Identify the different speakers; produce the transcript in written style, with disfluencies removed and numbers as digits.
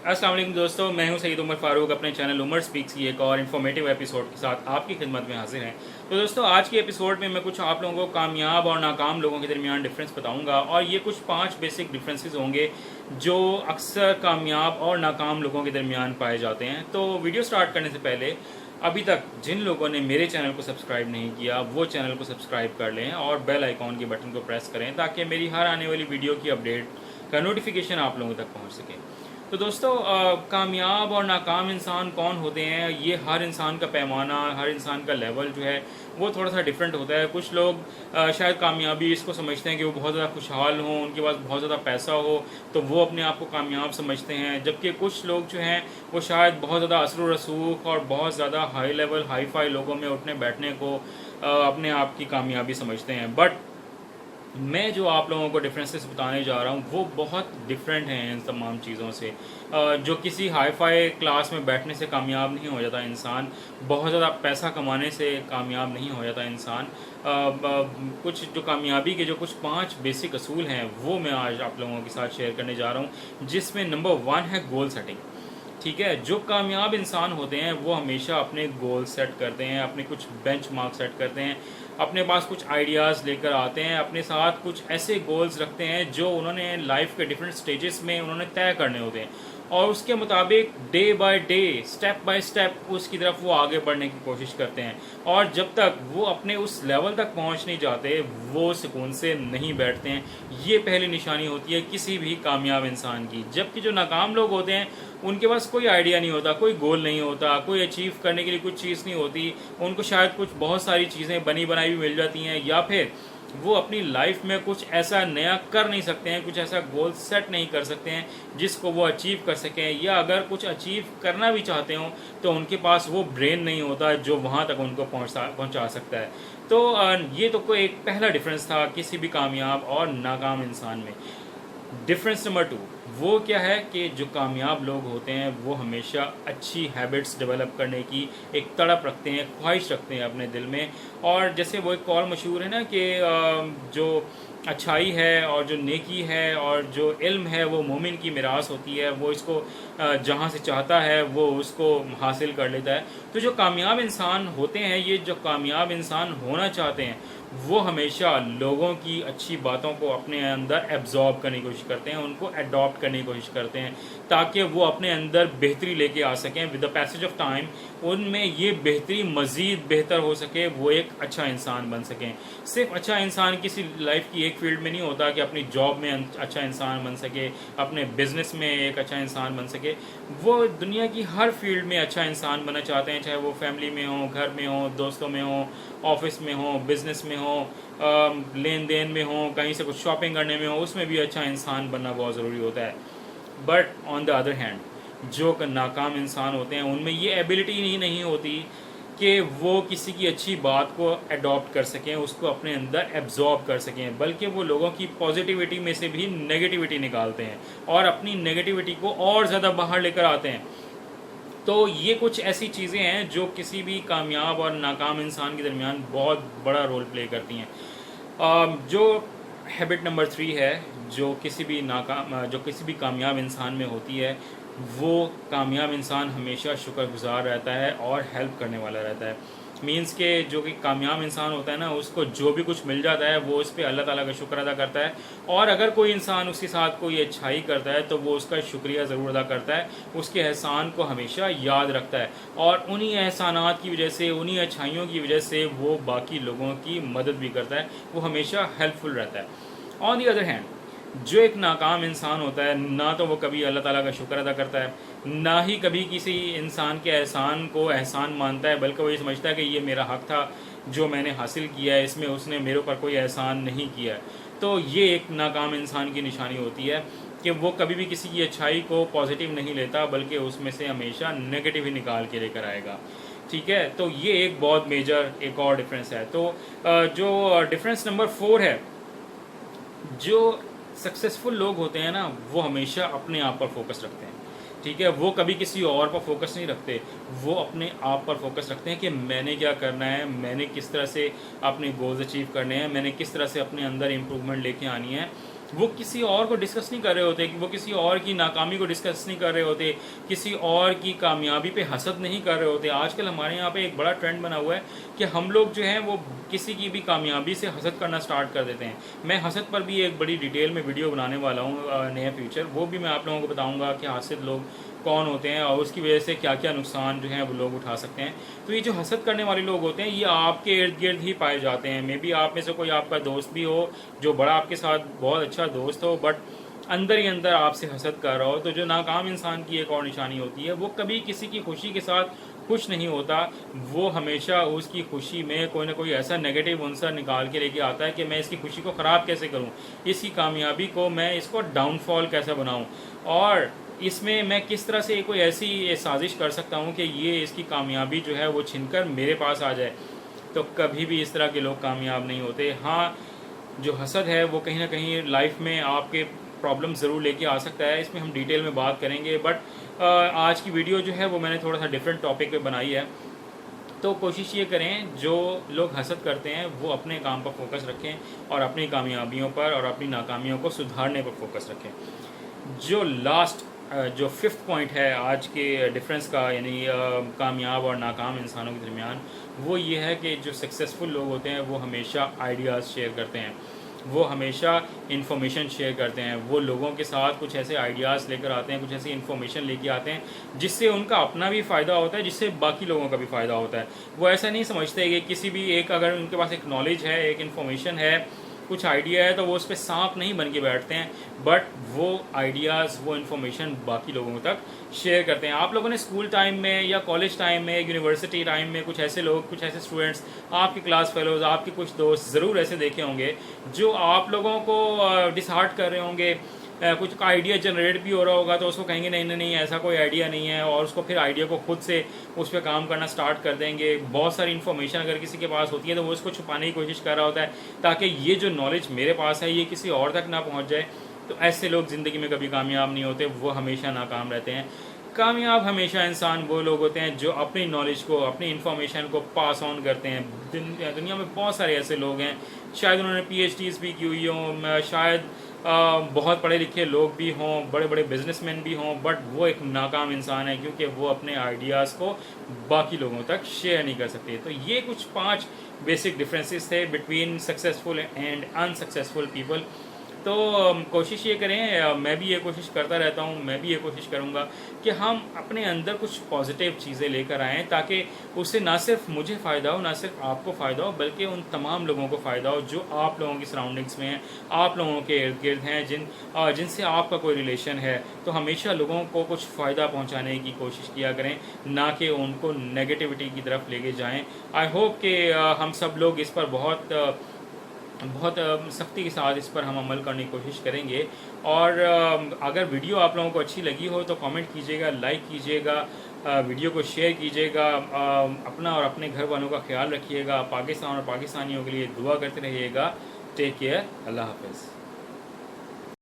Speaker 1: अस्सलाम वालेकुम दोस्तों, मैं हूं सईद उमर फारूक। अपने चैनल उमर स्पीक्स की एक और इन्फॉर्मेटिव एपिसोड के साथ आपकी खिदमत में हाजिर हैं। तो दोस्तों, आज के एपिसोड में मैं कुछ आप लोगों को कामयाब और नाकाम लोगों के दरमियान डिफरेंस बताऊंगा, और ये कुछ 5 बेसिक डिफरेंसेस होंगे जो अक्सर कामयाब और नाकाम लोगों के दरमियान पाए जाते हैं। तो वीडियो स्टार्ट करने से पहले अभी तक जिन लोगों ने मेरे चैनल को सब्सक्राइब नहीं किया वो चैनल को सब्सक्राइब कर लें और बेल आइकॉन के बटन को प्रेस करें ताकि मेरी हर आने वाली वीडियो की अपडेट का नोटिफिकेशन आप लोगों तक पहुंच सके। तो दोस्तों, कामयाब और नाकाम इंसान कौन होते हैं, ये हर इंसान का पैमाना, हर इंसान का लेवल जो है वो थोड़ा सा डिफरेंट होता है। कुछ लोग शायद कामयाबी इसको समझते हैं कि वो बहुत ज़्यादा खुशहाल हों, उनके पास बहुत ज़्यादा पैसा हो तो वो अपने आप को कामयाब समझते हैं, जबकि कुछ लोग जो हैं वो शायद बहुत ज़्यादा असर रसूख और बहुत ज़्यादा हाई लेवल हाई फाई लोगों में उठने बैठने को अपने आप की कामयाबी समझते हैं। बट मैं जो आप लोगों को डिफरेंसेस बताने जा रहा हूँ वो बहुत डिफरेंट हैं इन तमाम चीज़ों से। जो किसी हाई फाई क्लास में बैठने से कामयाब नहीं हो जाता इंसान, बहुत ज़्यादा पैसा कमाने से कामयाब नहीं हो जाता इंसान। कुछ जो कामयाबी के जो कुछ 5 बेसिक असूल हैं वो मैं आज आप लोगों के साथ शेयर करने जा रहा हूँ, जिसमें नंबर 1 है गोल सेटिंग। ठीक है, जो कामयाब इंसान होते हैं वो हमेशा अपने गोल सेट करते हैं, अपने कुछ बेंच मार्क सेट करते हैं, अपने पास कुछ आइडियाज़ लेकर आते हैं, अपने साथ कुछ ऐसे गोल्स रखते हैं जो उन्होंने लाइफ के डिफरेंट स्टेजेस में उन्होंने तय करने होते हैं, और उसके मुताबिक day by day, step by step उसकी तरफ वो आगे बढ़ने की कोशिश करते हैं। और जब तक वो अपने उस लेवल तक पहुंच नहीं जाते वो सुकून से नहीं बैठते हैं। ये पहली निशानी होती है किसी भी कामयाब इंसान की। जबकि जो नाकाम लोग होते हैं उनके पास कोई आइडिया नहीं होता, कोई गोल नहीं होता, कोई अचीव करने के लिए कुछ चीज़ नहीं होती, उनको शायद कुछ बहुत सारी चीज़ें बनी बनाई भी मिल जाती हैं, या फिर वो अपनी लाइफ में कुछ ऐसा नया कर नहीं सकते हैं, कुछ ऐसा गोल सेट नहीं कर सकते हैं जिसको वो अचीव कर सकें, या अगर कुछ अचीव करना भी चाहते हों तो उनके पास वो ब्रेन नहीं होता जो वहाँ तक उनको पहुँचा सकता है। तो ये तो कोई एक पहला डिफरेंस था किसी भी कामयाब और नाकाम इंसान में। डिफरेंस नंबर 2 वो क्या है कि जो कामयाब लोग होते हैं वो हमेशा अच्छी हैबिट्स डेवलप करने की एक तड़प रखते हैं, ख्वाहिश रखते हैं अपने दिल में। और जैसे वो एक कॉल मशहूर है ना कि जो अच्छाई है और जो नेकी है और जो इल्म है वो मोमिन की मिरास होती है, वो इसको जहाँ से चाहता है वो उसको हासिल कर लेता है। तो जो कामयाब इंसान होते हैं, ये जो कामयाब इंसान होना चाहते हैं वो हमेशा लोगों की अच्छी बातों को अपने अंदर एब्जॉर्ब करने की कोशिश करते हैं, उनको अडॉप्ट करने की कोशिश करते हैं ताकि वो अपने अंदर बेहतरी लेके आ सकें। With the passage of time उनमें ये बेहतरी मज़ीद बेहतर हो सके, वो एक अच्छा इंसान बन सकें। सिर्फ अच्छा इंसान किसी लाइफ की एक फील्ड में नहीं होता कि अपनी जॉब में अच्छा इंसान बन सके, अपने बिजनेस में एक अच्छा इंसान बन सके। वो दुनिया की हर फील्ड में अच्छा इंसान बनना चाहते हैं, चाहे वो फैमिली में हो, घर में हो, दोस्तों में हो, ऑफिस में हो, बिजनेस में हो, लेन देन में हो, कहीं से कुछ शॉपिंग करने में हो, उसमें भी अच्छा इंसान बनना बहुत ज़रूरी होता है। But on the other hand जो नाकाम इंसान होते हैं उनमें ये एबिलिटी ही नहीं होती कि वो किसी की अच्छी बात को अडॉप्ट कर सकें, उसको अपने अंदर एब्जॉर्ब कर सकें, बल्कि वो लोगों की पॉजिटिविटी में से भी नेगेटिविटी निकालते हैं और अपनी नेगेटिविटी को और ज़्यादा बाहर लेकर आते हैं। तो ये कुछ ऐसी चीज़ें हैं जो किसी भी कामयाब और नाकाम इंसान के दरमियान बहुत बड़ा रोल प्ले करती हैं। जो हैबिट नंबर 3 है जो किसी भी कामयाब इंसान में होती है, वो कामयाब इंसान हमेशा शुक्रगुजार रहता है और हेल्प करने वाला रहता है। मींस के जो कि कामयाब इंसान होता है ना, उसको जो भी कुछ मिल जाता है वो उस पर अल्लाह ताला का शुक्र अदा करता है, और अगर कोई इंसान उसके साथ कोई अच्छाई करता है तो वो उसका शुक्रिया ज़रूर अदा करता है, उसके एहसान को हमेशा याद रखता है, और उन्हीं एहसानात की वजह से, उन्हीं अच्छाइयों की वजह से वो बाकी लोगों की मदद भी करता है, वो हमेशा हेल्पफुल रहता है। ऑन दी अदर हैंड जो एक नाकाम इंसान होता है, ना तो वो कभी अल्लाह ताला का शुक्र अदा करता है, ना ही कभी किसी इंसान के एहसान को एहसान मानता है, बल्कि वो ये समझता है कि ये मेरा हक़ था जो मैंने हासिल किया है, इसमें उसने मेरे ऊपर कोई एहसान नहीं किया है। तो ये एक नाकाम इंसान की निशानी होती है कि वो कभी भी किसी की अच्छाई को पॉजिटिव नहीं लेता, बल्कि उसमें से हमेशा नेगेटिव ही निकाल के लेकर आएगा। ठीक है, तो ये एक बहुत मेजर एक और डिफरेंस है। तो जो डिफरेंस नंबर 4 है, जो सक्सेसफुल लोग होते हैं ना वो हमेशा अपने आप पर फोकस रखते हैं। ठीक है, वो कभी किसी और पर फोकस नहीं रखते, वो अपने आप पर फोकस रखते हैं कि मैंने क्या करना है, मैंने किस तरह से अपने गोल्स अचीव करने हैं, मैंने किस तरह से अपने अंदर इम्प्रूवमेंट लेके आनी है। वो किसी और को डिस्कस नहीं कर रहे होते, कि वो किसी और की नाकामी को डिस्कस नहीं कर रहे होते, किसी और की कामयाबी पे हसद नहीं कर रहे होते। आजकल हमारे यहाँ पे एक बड़ा ट्रेंड बना हुआ है कि हम लोग जो हैं वो किसी की भी कामयाबी से हसद करना स्टार्ट कर देते हैं। मैं हसद पर भी एक बड़ी डिटेल में वीडियो बनाने वाला हूँ नियर फ्यूचर, वो भी मैं आप लोगों को बताऊँगा कि हासिद लोग कौन होते हैं और उसकी वजह से क्या क्या नुकसान जो है वो लोग उठा सकते हैं। तो ये जो हसद करने वाले लोग होते हैं ये आपके इर्द गिर्द ही पाए जाते हैं। मे बी आप में से कोई आपका दोस्त भी हो जो बड़ा आपके साथ बहुत अच्छा दोस्त हो, बट अंदर ही अंदर आपसे हसद कर रहा हो। तो जो नाकाम इंसान की एक और निशानी होती है, वो कभी किसी की खुशी के साथ खुश नहीं होता। वो हमेशा उसकी खुशी में कोई ना कोई ऐसा नेगेटिव अंसर निकाल के लेके आता है कि मैं इसकी खुशी को ख़राब कैसे करूं, इसकी कामयाबी को मैं इसको डाउनफॉल कैसे बनाऊं, और इसमें मैं किस तरह से कोई ऐसी साजिश कर सकता हूं कि ये इसकी कामयाबी जो है वो छिनकर मेरे पास आ जाए। तो कभी भी इस तरह के लोग कामयाब नहीं होते। हाँ, जो हसद है वो कहीं ना कहीं लाइफ में आपके प्रॉब्लम ज़रूर लेके आ सकता है, इसमें हम डिटेल में बात करेंगे। बट आज की वीडियो जो है वो मैंने थोड़ा सा डिफरेंट टॉपिक पे बनाई है। तो कोशिश ये करें जो लोग हसद करते हैं वो अपने काम पर फोकस रखें और अपनी कामयाबियों पर और अपनी नाकामियों को सुधारने पर फोकस रखें। जो लास्ट जो फिफ्थ पॉइंट है आज के डिफरेंस का, यानी कामयाब और नाकाम इंसानों के दरमियान, वो ये है कि जो सक्सेसफुल लोग होते हैं वो हमेशा आइडियाज़ शेयर करते हैं, वो हमेशा इन्फॉर्मेशन शेयर करते हैं। वो लोगों के साथ कुछ ऐसे आइडियाज़ लेकर आते हैं, कुछ ऐसी इन्फॉर्मेशन लेके आते हैं जिससे उनका अपना भी फ़ायदा होता है, जिससे बाकी लोगों का भी फ़ायदा होता है। वो ऐसा नहीं समझते कि किसी भी एक, अगर उनके पास एक नॉलेज है, एक इन्फॉर्मेशन है, कुछ आइडिया है, तो वो उस पर सांप नहीं बन के बैठते हैं, बट वो आइडियाज़, वो इन्फॉर्मेशन बाकी लोगों तक शेयर करते हैं। आप लोगों ने स्कूल टाइम में या कॉलेज टाइम में, यूनिवर्सिटी टाइम में कुछ ऐसे लोग, कुछ ऐसे स्टूडेंट्स, आपके क्लास फेलोज़, आपके कुछ दोस्त ज़रूर ऐसे देखे होंगे जो आप लोगों को डिसहार्ट कर रहे होंगे। कुछ का आइडिया जनरेट भी हो रहा होगा तो उसको कहेंगे नहीं नहीं नहीं ऐसा कोई आइडिया नहीं है, और उसको फिर आइडिया को खुद से उस पर काम करना स्टार्ट कर देंगे। बहुत सारी इन्फॉर्मेशन अगर किसी के पास होती है तो वो उसको छुपाने की कोशिश कर रहा होता है ताकि ये जो नॉलेज मेरे पास है ये किसी और तक ना पहुंच जाए। तो ऐसे लोग ज़िंदगी में कभी कामयाब नहीं होते, वो हमेशा नाकाम रहते हैं। कामयाब हमेशा इंसान वो लोग होते हैं जो अपनी नॉलेज को, अपनी इन्फॉर्मेशन को पास ऑन करते हैं। दुनिया में बहुत सारे ऐसे लोग हैं, शायद उन्होंने PhDs भी की हुई हों, शायद बहुत पढ़े लिखे लोग भी हों, बड़े बड़े बिजनेसमैन भी हों, बट वो एक नाकाम इंसान है क्योंकि वो अपने आइडियाज़ को बाकी लोगों तक शेयर नहीं कर सकते। तो ये कुछ 5 बेसिक डिफरेंसेस थे between successful and unsuccessful people. तो कोशिश ये करें, मैं भी ये कोशिश करता रहता हूँ, मैं भी ये कोशिश करूँगा कि हम अपने अंदर कुछ पॉजिटिव चीज़ें लेकर आएँ ताकि उससे ना सिर्फ मुझे फ़ायदा हो, ना सिर्फ आपको फ़ायदा हो, बल्कि उन तमाम लोगों को फ़ायदा हो जो आप लोगों की सराउंडिंग्स में हैं, आप लोगों के इर्द गिर्द हैं, जिनसे आपका कोई रिलेशन है। तो हमेशा लोगों को कुछ फ़ायदा पहुँचाने की कोशिश किया करें, ना कि उनको नेगेटिविटी की तरफ लेके जाएँ। आई होप कि हम सब लोग इस पर बहुत सख्ती के साथ इस पर हम अमल करने की कोशिश करेंगे। और अगर वीडियो आप लोगों को अच्छी लगी हो तो कमेंट कीजिएगा, लाइक कीजिएगा, वीडियो को शेयर कीजिएगा, अपना और अपने घर वालों का ख्याल रखिएगा, पाकिस्तान और पाकिस्तानियों के लिए दुआ करते रहिएगा। टेक केयर, अल्लाह हाफ़िज़।